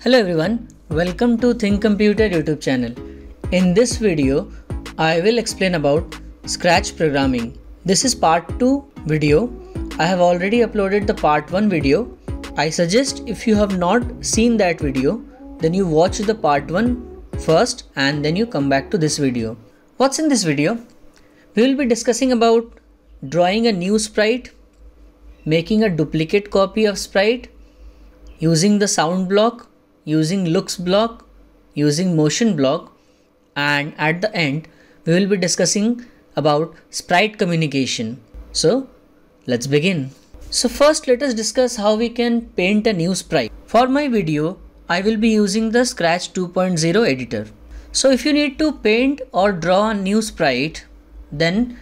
Hello everyone, welcome to Think Computer YouTube channel. In this video, I will explain about Scratch programming. This is part 2 video. I have already uploaded the part 1 video. I suggest if you have not seen that video, then you watch the part 1 first and then you come back to this video. What's in this video? We will be discussing about drawing a new sprite, making a duplicate copy of sprite, using the sound block, using looks block, using motion block, and at the end we will be discussing about sprite communication. So let's begin. So first let us discuss how we can paint a new sprite. For my video I will be using the Scratch 2.0 editor. So if you need to paint or draw a new sprite, then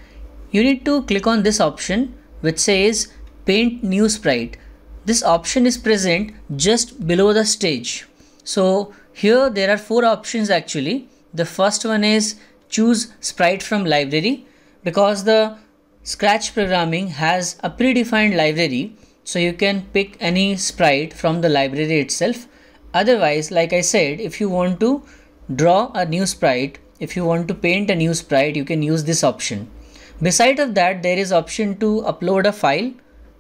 you need to click on this option which says paint new sprite. This option is present just below the stage. So here there are 4 options actually. The first one is choose sprite from library, because the Scratch programming has a predefined library, so you can pick any sprite from the library itself. Otherwise, like I said, if you want to draw a new sprite, if you want to paint a new sprite, you can use this option. Beside of that, there is option to upload a file.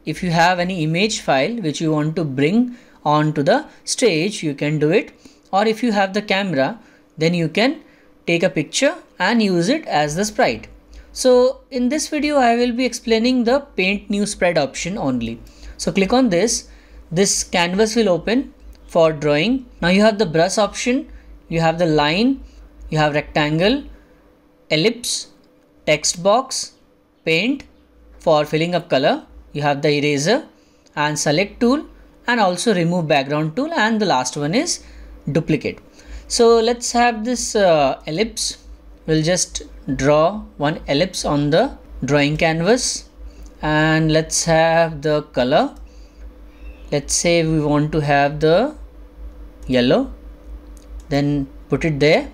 If you have any image file which you want to bring onto the stage, you can do it. Or if you have the camera, then you can take a picture and use it as the sprite. So in this video I will be explaining the paint new sprite option only. So click on this. This canvas will open for drawing. Now you have the brush option, you have the line, you have rectangle, ellipse, text box, paint for filling up color, you have the eraser and select tool, and also remove background tool, and the last one is duplicate. So let's have this ellipse. We'll just draw one ellipse on the drawing canvas, and let's have the color. Let's say we want to have the yellow, then put it there.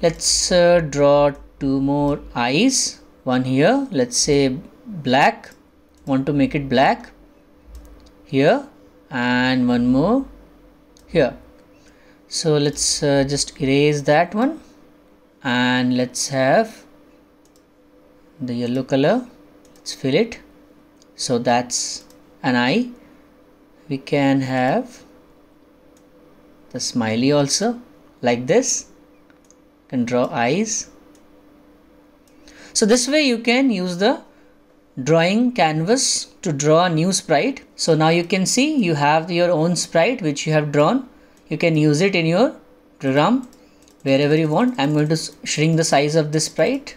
Let's draw 2 more eyes, one here, let's say black, want to make it black here, and one more here. So let's just erase that one, and let's have the yellow color. Let's fill it. So that's an eye. We can have the smiley also like this. You can draw eyes. So this way you can use the drawing canvas to draw a new sprite. So now you can see you have your own sprite which you have drawn. You can use it in your program wherever you want. I'm going to shrink the size of this sprite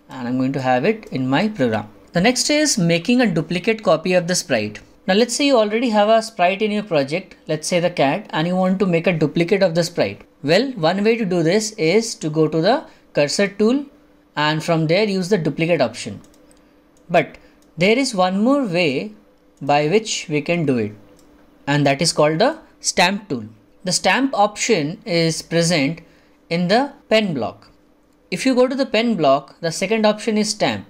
and I'm going to have it in my program. The next is making a duplicate copy of the sprite. Now let's say you already have a sprite in your project, let's say the cat, and you want to make a duplicate of the sprite. Well, one way to do this is to go to the cursor tool and from there use the duplicate option. But there is one more way by which we can do it, and that is called the stamp tool. The stamp option is present in the pen block. If you go to the pen block, the second option is stamp.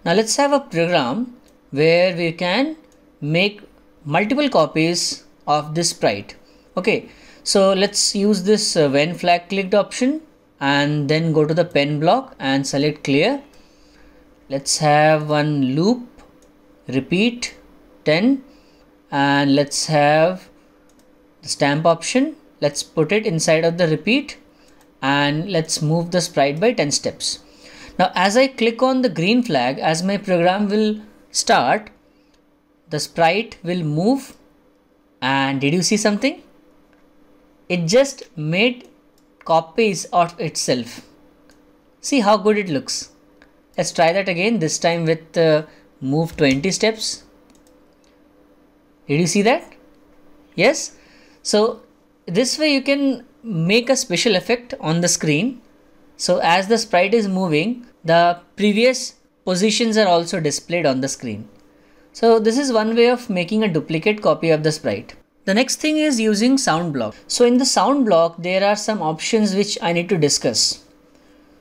Now let's have a program where we can make multiple copies of this sprite. Okay, so let's use this when flag clicked option and then go to the pen block and select clear. Let's have one loop, repeat 10, and let's have the stamp option. Let's put it inside of the repeat and let's move the sprite by 10 steps. Now as I click on the green flag, as my program will start, the sprite will move, and did you see something? It just made copies of itself. See how good it looks. Let's try that again, this time with move 20 steps. Did you see that? Yes. So this way you can make a special effect on the screen. So as the sprite is moving, the previous positions are also displayed on the screen. So this is one way of making a duplicate copy of the sprite. The next thing is using sound block. So in the sound block, there are some options which I need to discuss.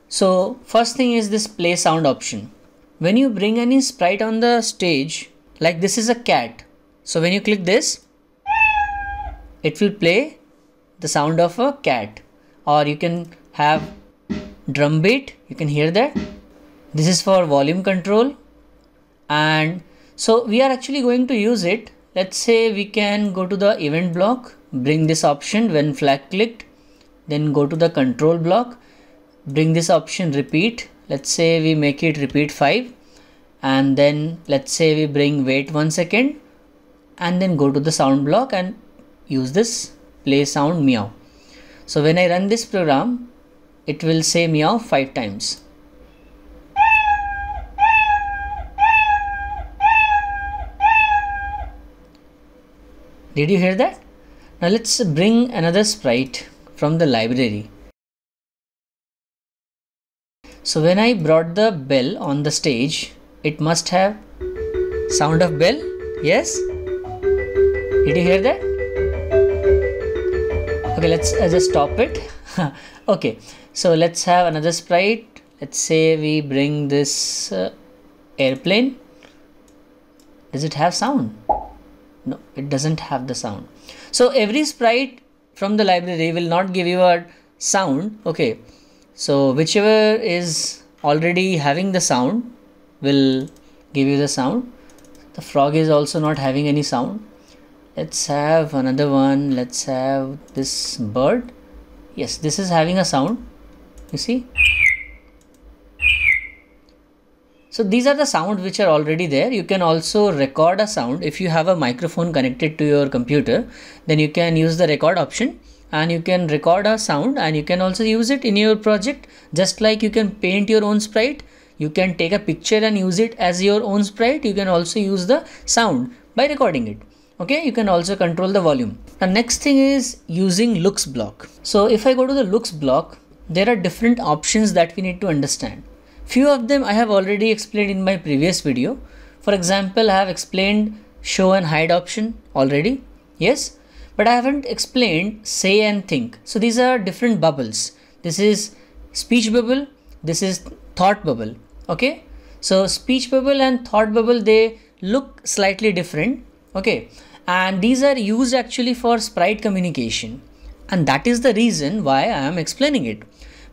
So first thing is this play sound option. When you bring any sprite on the stage, like this is a cat. So when you click this, it will play the sound of a cat, or you can have drum beat, you can hear that. This is for volume control. And so we are actually going to use it. Let's say we can go to the event block, bring this option when flag clicked, then go to the control block, bring this option repeat. Let's say we make it repeat 5, and then let's say we bring wait 1 second, and then go to the sound block and use this play sound meow. So when I run this program, it will say meow 5 times. Did you hear that? Now let's bring another sprite from the library. So when I brought the bell on the stage, it must have sound of bell. Yes? Did you hear that? Okay, let's just stop it. Okay, so let's have another sprite. Let's say we bring this airplane. Does it have sound? No, it doesn't have the sound. So every sprite from the library will not give you a sound. Okay, so whichever is already having the sound will give you the sound. The frog is also not having any sound. Let's have another one. Let's have this bird. Yes, this is having a sound. You see? So these are the sounds which are already there. You can also record a sound. If you have a microphone connected to your computer, then you can use the record option and you can record a sound, and you can also use it in your project. Just like you can paint your own sprite, you can take a picture and use it as your own sprite. You can also use the sound by recording it. Okay, you can also control the volume. The next thing is using looks block. So if I go to the looks block, there are different options that we need to understand. Few of them I have already explained in my previous video. For example, I have explained show and hide option already. Yes, but I haven't explained say and think. So these are different bubbles. This is speech bubble. This is thought bubble. Okay, so speech bubble and thought bubble, they look slightly different. Okay, and these are used actually for sprite communication, and that is the reason why I am explaining it,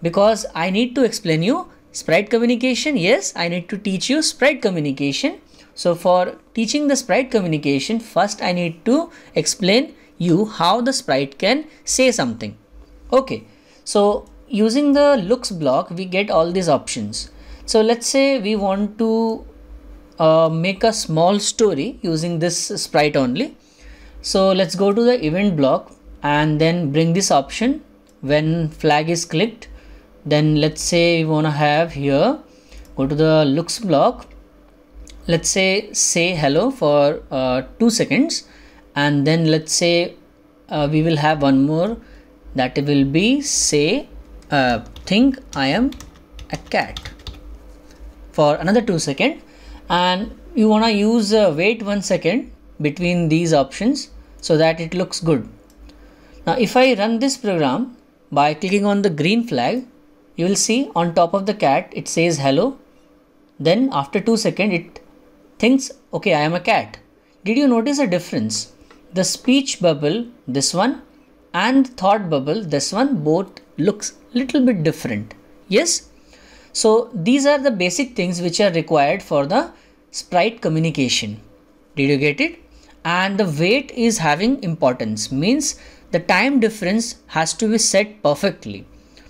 because I need to explain you sprite communication. Yes, I need to teach you sprite communication. So for teaching the sprite communication, first I need to explain you how the sprite can say something. Okay, so using the looks block, we get all these options. So let's say we want to make a small story using this sprite only. So let's go to the event block and then bring this option when flag is clicked. Then let's say we want to have here, go to the looks block. Let's say hello for 2 seconds, and then let's say we will have one more, that will be say think I am a cat for another 2 seconds, and you want to use wait 1 second between these options so that it looks good. Now if I run this program by clicking on the green flag, you will see on top of the cat it says hello. Then after 2 seconds it thinks okay, I am a cat. Did you notice a difference? The speech bubble, this one, and thought bubble, this one, both looks little bit different. Yes, so these are the basic things which are required for the sprite communication. Did you get it? And the wait is having importance, means the time difference has to be set perfectly.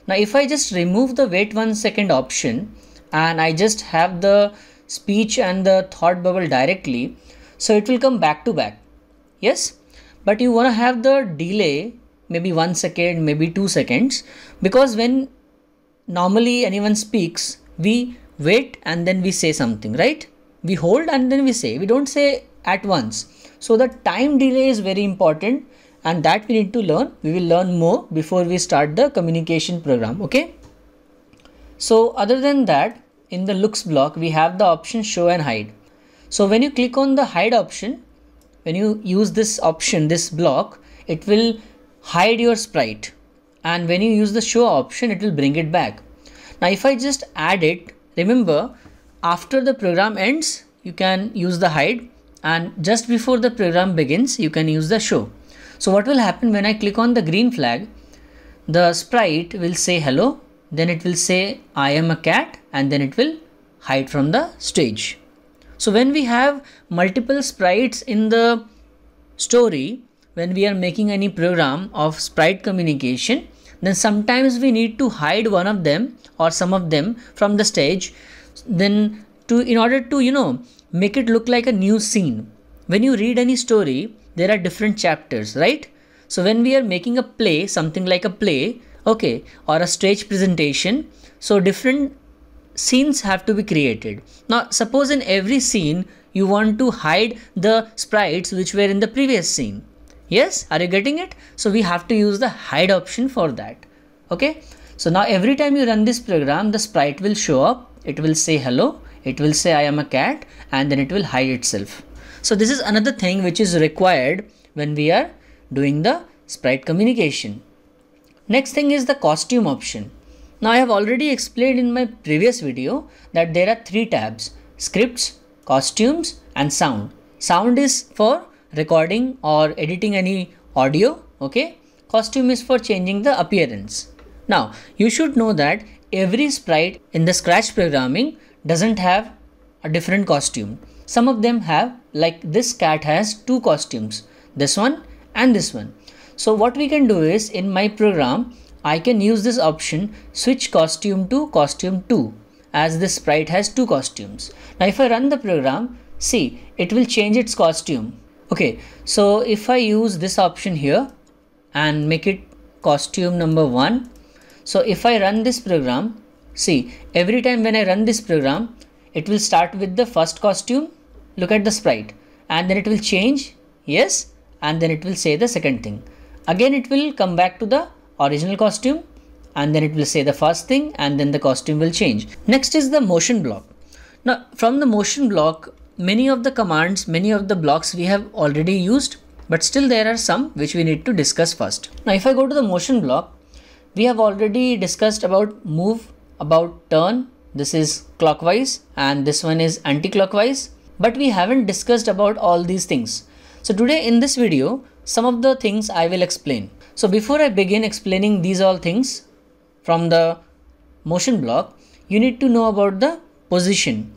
Now if I just remove the wait 1 second option and I just have the speech and the thought bubble directly, so it will come back to back. Yes, but you want to have the delay, maybe 1 second, maybe 2 seconds, because when normally anyone speaks, we wait and then we say something, right? We hold and then we say, we don't say at once. So the time delay is very important, and that we need to learn. We will learn more before we start the communication program. Okay, so other than that, in the looks block we have the option show and hide. So when you click on the hide option, when you use this option, this block, it will hide your sprite, and when you use the show option, it will bring it back. Now if I just add it, remember after the program ends you can use the hide, and just before the program begins you can use the show. So what will happen when I click on the green flag? The sprite will say hello, then it will say I am a cat, and then it will hide from the stage. So when we have multiple sprites in the story, when we are making any program of sprite communication, then sometimes we need to hide one of them or some of them from the stage, then in order to make it look like a new scene. When you read any story, there are different chapters, right? So when we are making a play, something like a play, okay, or a stage presentation, so different scenes have to be created. Now suppose in every scene you want to hide the sprites which were in the previous scene. Yes, are you getting it? So we have to use the hide option for that. Okay, so now every time you run this program, the sprite will show up, it will say hello, it will say I am a cat, and then it will hide itself. So this is another thing which is required when we are doing the sprite communication. Next thing is the costume option. Now I have already explained in my previous video that there are 3 tabs: scripts, costumes, and sound. Sound is for recording or editing any audio, okay? Costume is for changing the appearance. Now you should know that every sprite in the Scratch programming doesn't have a different costume. Some of them have, like this cat has 2 costumes, this one and this one. So what we can do is, in my program I can use this option, switch costume to costume 2, as this sprite has 2 costumes. Now if I run the program, see, it will change its costume. Okay, so if I use this option here and make it costume number 1, so if I run this program, see, every time when I run this program, it will start with the first costume, look at the sprite, and then it will change, yes, and then it will say the second thing. Again it will come back to the original costume, and then it will say the first thing, and then the costume will change. Next is the motion block. Now from the motion block, many of the commands, many of the blocks we have already used, but still there are some which we need to discuss first. Now if I go to the motion block, we have already discussed about move, about turn, this is clockwise and this one is anti-clockwise, but we haven't discussed about all these things. So today in this video, some of the things I will explain. So before I begin explaining these all things from the motion block, you need to know about the position,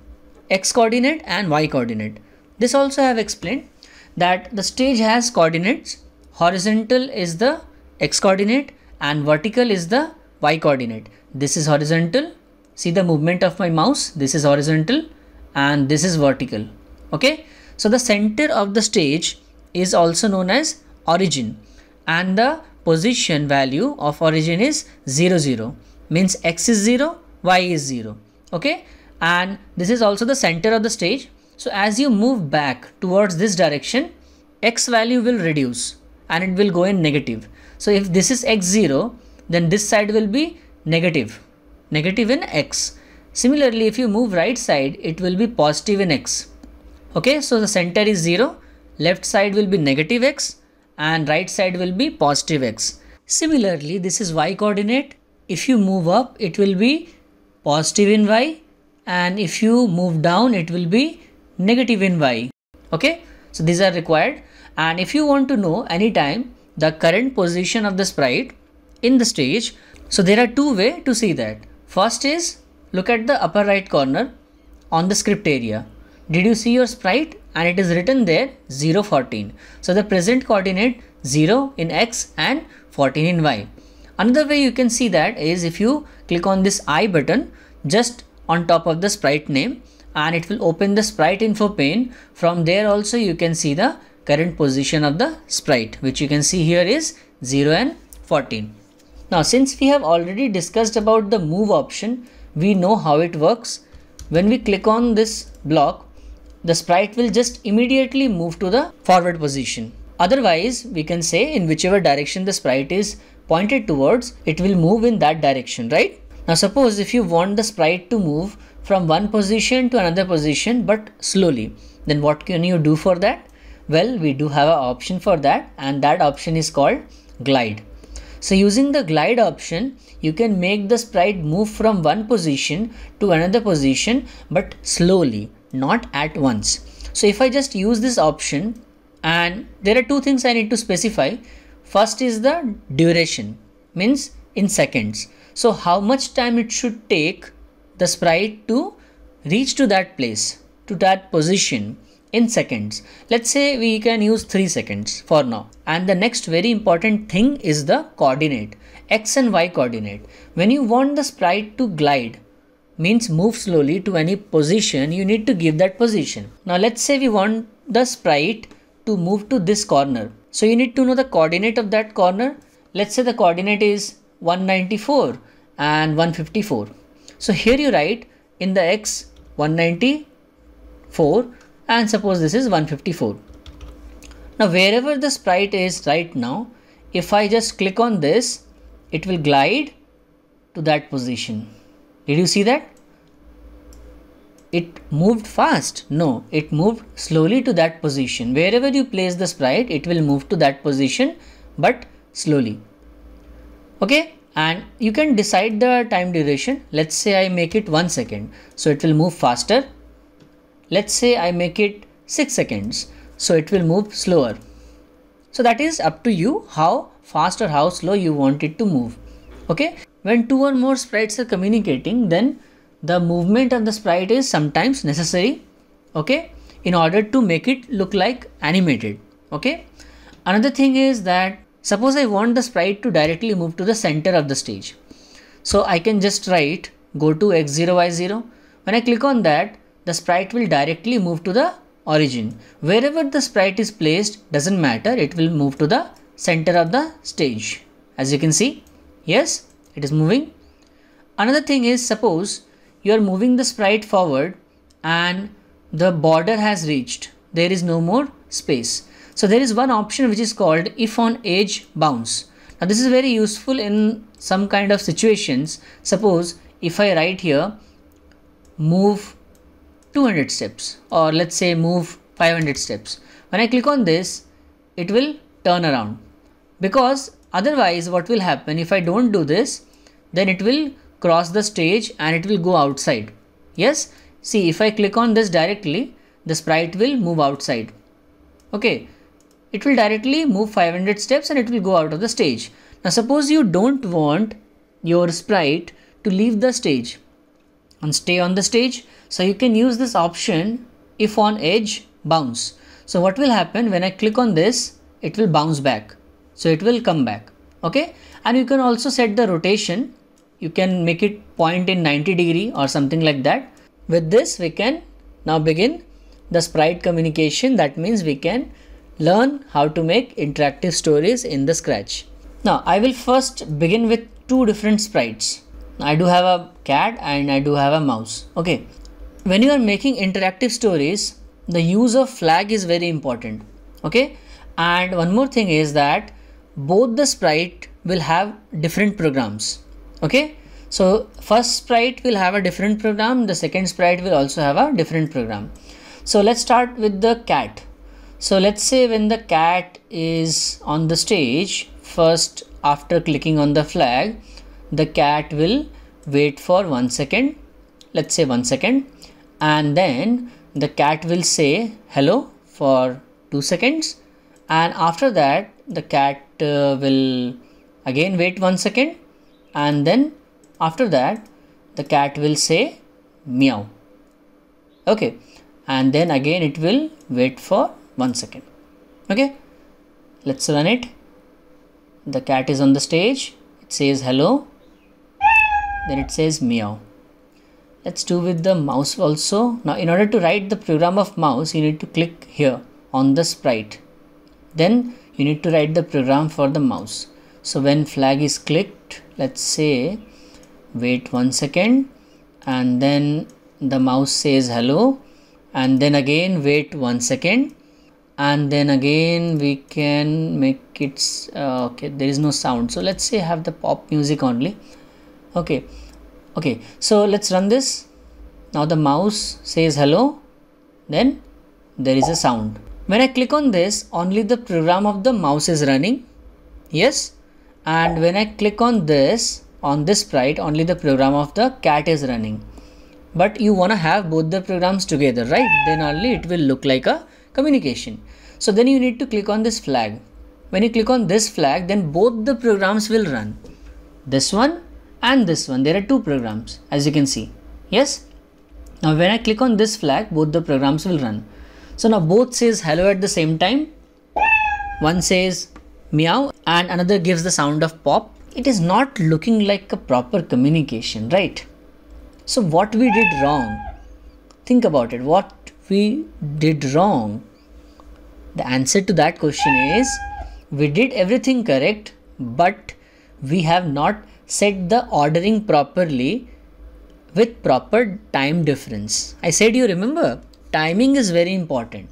x coordinate and y coordinate. This also I have explained that the stage has coordinates. Horizontal is the x coordinate and vertical is the y coordinate. This is horizontal. See the movement of my mouse. This is horizontal and this is vertical. Okay. So the center of the stage is also known as origin, and the position value of origin is 0, 0. Means x is 0, y is 0. Okay. And this is also the center of the stage. So as you move back towards this direction, x value will reduce and it will go in negative. So if this is x0, then this side will be negative in x. Similarly, if you move right side, it will be positive in x. Okay, so the center is 0, left side will be negative x and right side will be positive x. Similarly, this is y coordinate. If you move up, it will be positive in y, and if you move down, it will be negative in y. Okay, so these are required. And if you want to know anytime the current position of the sprite in the stage, so there are 2 ways to see that. First is, look at the upper right corner on the script area. Did you see your sprite? And it is written there 0, 14. So the present coordinate 0 in x and 14 in y. Another way you can see that is if you click on this I button just on top of the sprite name, and it will open the sprite info pane. From there also you can see the current position of the sprite, which you can see here is 0 and 14. Now since we have already discussed about the move option, we know how it works. When we click on this block, the sprite will just immediately move to the forward position. Otherwise, we can say in whichever direction the sprite is pointed towards, it will move in that direction, right? Now suppose if you want the sprite to move from one position to another position but slowly, then what can you do for that? Well, we do have an option for that, and that option is called glide. So using the glide option, you can make the sprite move from one position to another position but slowly, not at once. So if I just use this option And there are two things I need to specify. First is the duration, means in seconds. So how much time it should take the sprite to reach to that place, to that position in seconds. Let's say we can use 3 seconds for now. And the next very important thing is the coordinate, X and Y coordinate. When you want the sprite to glide, means move slowly to any position, you need to give that position. Now let's say we want the sprite to move to this corner. So you need to know the coordinate of that corner. Let's say the coordinate is 194 and 154. So here you write in the X 194 and suppose this is 154. Now wherever the sprite is right now, if I just click on this, it will glide to that position. Did you see that? It moved fast? No, it moved slowly to that position. Wherever you place the sprite, it will move to that position, but slowly. Okay, and you can decide the time duration. Let's say I make it 1 second, so it will move faster. Let's say I make it 6 seconds, so it will move slower. So that is up to you how fast or how slow you want it to move. Okay, when two or more sprites are communicating, then the movement of the sprite is sometimes necessary, okay, in order to make it look like animated. Okay, another thing is that suppose I want the sprite to directly move to the center of the stage. So I can just write go to x0 y0. When I click on that, the sprite will directly move to the origin. Wherever the sprite is placed doesn't matter, it will move to the center of the stage. As you can see, yes, it is moving. Another thing is, suppose you are moving the sprite forward and the border has reached. There is no more space. So there is one option which is called if on edge bounce. Now this is very useful in some kind of situations. Suppose if I write here move 200 steps, or let's say move 500 steps. When I click on this, it will turn around, because otherwise what will happen if I don't do this, then it will cross the stage and it will go outside. Yes, see, if I click on this directly, the sprite will move outside. Okay, it will directly move 500 steps and it will go out of the stage. Now suppose you don't want your sprite to leave the stage and stay on the stage, so you can use this option if on edge bounce. So what will happen when I click on this, it will bounce back, so it will come back. Okay, and you can also set the rotation. You can make it point in 90 degree or something like that. With this, we can now begin the sprite communication. That means we can learn how to make interactive stories in the Scratch. Now I will first begin with two different sprites. I do have a cat and I do have a mouse. Okay, when you are making interactive stories, the use of flag is very important. Okay, and one more thing is that both the sprite will have different programs. Okay, so first sprite will have a different program, the second sprite will also have a different program. So let's start with the cat. So let's say when the cat is on the stage, first after clicking on the flag, the cat will wait for 1 second, let's say 1 second, and then the cat will say hello for 2 seconds, and after that the cat will again wait 1 second, and then after that the cat will say meow. Okay, and then again it will wait for 1 second. Okay, let's run it. The cat is on the stage, it says hello, then it says meow. Let's do with the mouse also. Now in order to write the program of mouse, you need to click here on the sprite, then you need to write the program for the mouse. So when flag is clicked, let's say wait 1 second, and then the mouse says hello, and then again wait 1 second, and then again we can make it okay, there is no sound, so let's say have the pop music only. Okay, so let's run this. Now the mouse says hello, then there is a sound. When I click on this, only the program of the mouse is running. Yes, and when I click on this sprite, only the program of the cat is running. But you want to have both the programs together, right? Then only it will look like a communication. So then you need to click on this flag. When you click on this flag, then both the programs will run. This one and this one. There are two programs, as you can see. Yes. Now when I click on this flag, both the programs will run. So now both says hello at the same time. One says meow and another gives the sound of pop. It is not looking like a proper communication, right? So what we did wrong? Think about it. What we did wrong? The answer to that question is we did everything correct, but we have not set the ordering properly with proper time difference. I said, you remember, timing is very important.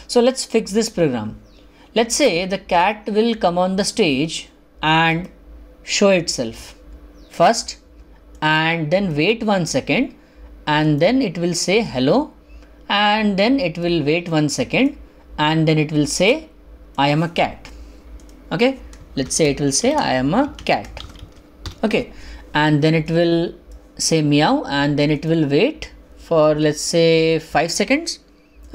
So let's fix this program. Let's say the cat will come on the stage and show itself first, and then wait 1 second, and then it will say hello, and then it will wait 1 second, and then it will say I am a cat. Okay, let's say it will say I am a cat. Okay, and then it will say meow, and then it will wait for, let's say, 5 seconds.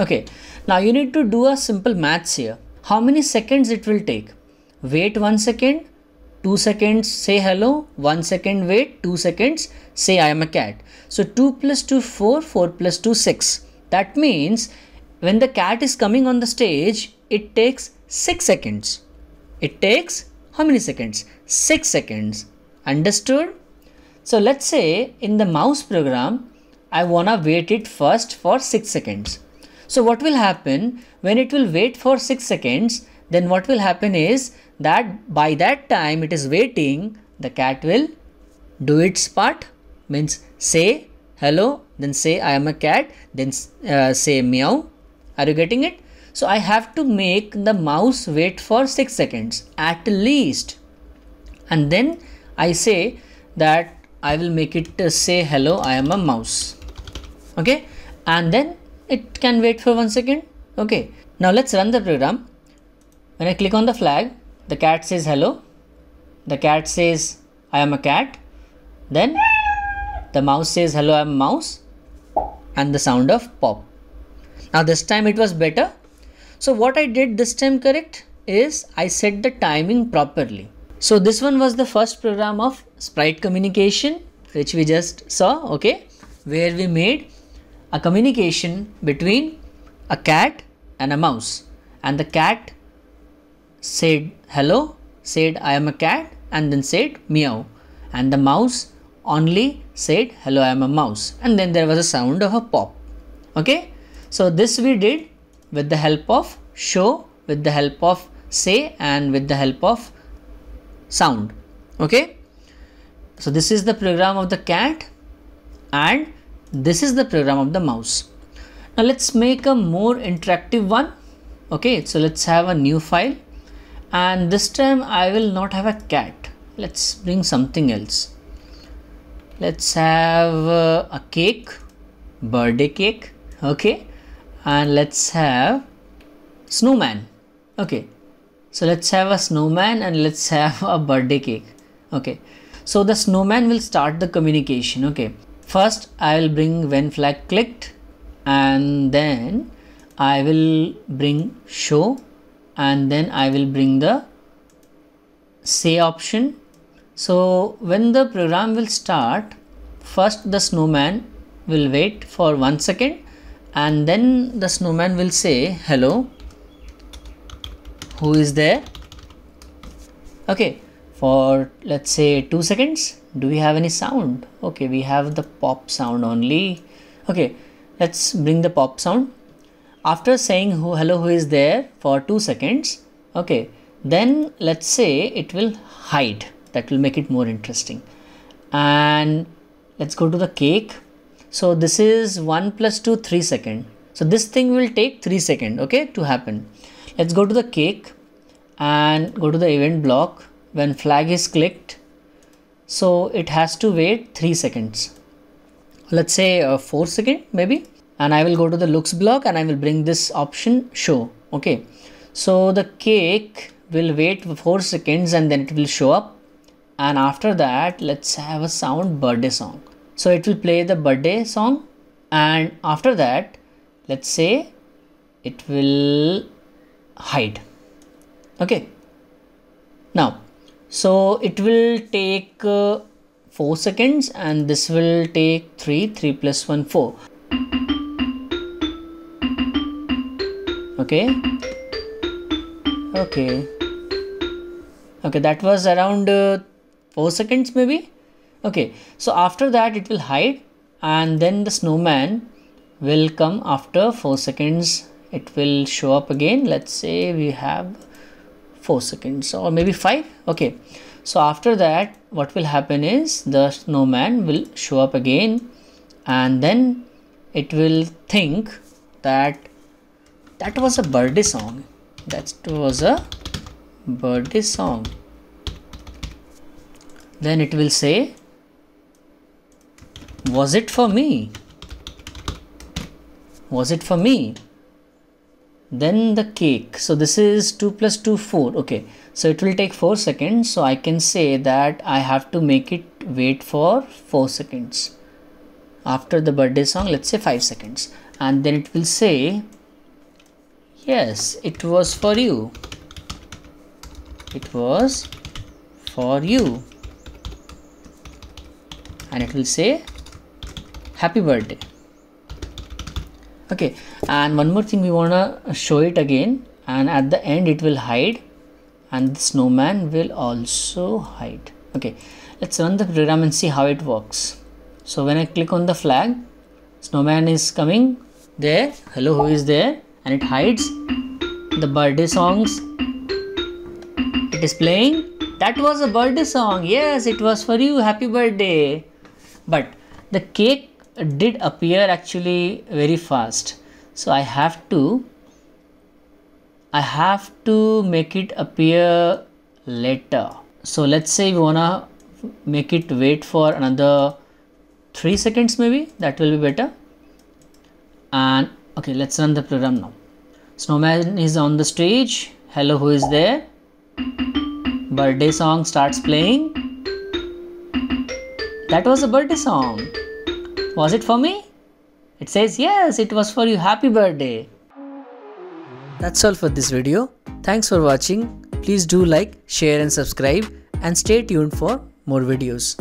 Okay, now you need to do a simple maths here. How many seconds it will take? Wait 1 second, 2 seconds, say hello, 1 second wait, 2 seconds, say I am a cat. So 2 plus 2, 4, 4 plus 2, 6. That means when the cat is coming on the stage, it takes 6 seconds. It takes how many seconds? 6 seconds. Understood? So let's say in the mouse program, I wanna wait it first for 6 seconds. So what will happen when it will wait for 6 seconds? Then what will happen is that by that time it is waiting, the cat will do its part, means say hello, then say I am a cat, then say meow. Are you getting it? So I have to make the mouse wait for 6 seconds at least, and then I say that I will make it say hello, I am a mouse. Okay, and then it can wait for 1 second. Okay, now let's run the program. When I click on the flag, the cat says hello, the cat says I am a cat, then the mouse says hello, I am a mouse, and the sound of pop. Now this time it was better. So what I did this time correct is I set the timing properly. So this one was the first program of sprite communication, which we just saw, okay, where we made a communication between a cat and a mouse, and the cat said hello, said I am a cat, and then said meow, and the mouse only said hello, I am a mouse, and then there was a sound of a pop. Okay, so this we did with the help of show, with the help of say, and with the help of sound. Okay, so this is the program of the cat and this is the program of the mouse. Now let's make a more interactive one. Okay, so let's have a new file, and this time I will not have a cat. Let's bring something else. Let's have a cake, birthday cake. Okay, and let's have snowman. Okay, so let's have a snowman and let's have a birthday cake. Okay, so the snowman will start the communication. Okay, first I will bring when flag clicked, and then I will bring show, and then I will bring the say option. So when the program will start, first the snowman will wait for 1 second, and then the snowman will say hello, who is there? Okay, for let's say 2 seconds. Do we have any sound? Okay, we have the pop sound only. Okay, let's bring the pop sound. After saying hello, who is there for 2 seconds. Okay, then let's say it will hide. That will make it more interesting. And let's go to the cake. So this is 1 plus 2, 3 seconds. So this thing will take 3 seconds, okay, to happen. Let's go to the cake and go to the event block. When flag is clicked, so it has to wait 3 seconds. Let's say 4 seconds maybe. And I will go to the looks block and I will bring this option show. Okay, so the cake will wait for 4 seconds and then it will show up. And after that, let's have a sound birthday song. So it will play the birthday song, and after that, let's say it will hide. Okay, now so it will take 4 seconds, and this will take 3 plus 1 4. Okay, that was around 4 seconds maybe. Okay, so after that it will hide, and then the snowman will come after 4 seconds. It will show up again. Let's say we have 4 seconds or maybe 5. Okay, so after that what will happen is the snowman will show up again, and then it will think that that was a birthday song. That was a birthday song. Then it will say, was it for me? Was it for me? Then the cake. So this is 2 plus 2 4. Okay, so it will take 4 seconds. So I can say that I have to make it wait for 4 seconds. After the birthday song, let's say 5 seconds, and then it will say, yes, it was for you. It was for you. And it will say happy birthday. Okay, and one more thing, we wanna show it again, and at the end it will hide, and the snowman will also hide. Okay, let's run the program and see how it works. So when I click on the flag, snowman is coming there. Hello, who is there? And it hides. The birthday songs, it is playing. That was a birthday song. Yes, it was for you. Happy birthday. But the cake did appear actually very fast, so I have to make it appear later. So let's say we wanna make it wait for another 3 seconds maybe. That will be better. And okay, let's run the program now. Snowman is on the stage. Hello, who is there? Birthday song starts playing. That was a birthday song. Was it for me? It says yes, it was for you. Happy birthday. That's all for this video. Thanks for watching. Please do like, share and subscribe, and stay tuned for more videos.